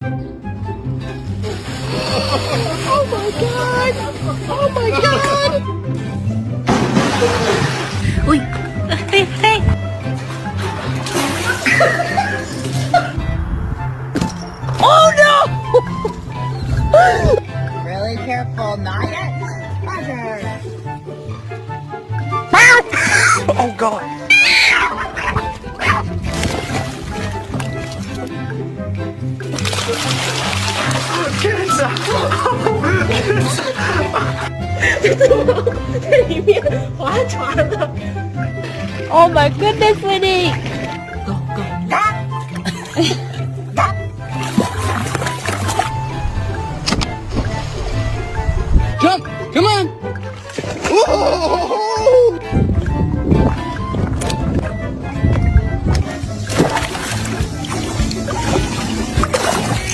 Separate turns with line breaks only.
Oh my god! Oh my god! อุ้ยเฮ้ยเฮ้ย Oh no!
Really careful, not yet. Roger.
Oh god! Kids! 这里面划船了。Oh my goodness, Winnie! Go, go.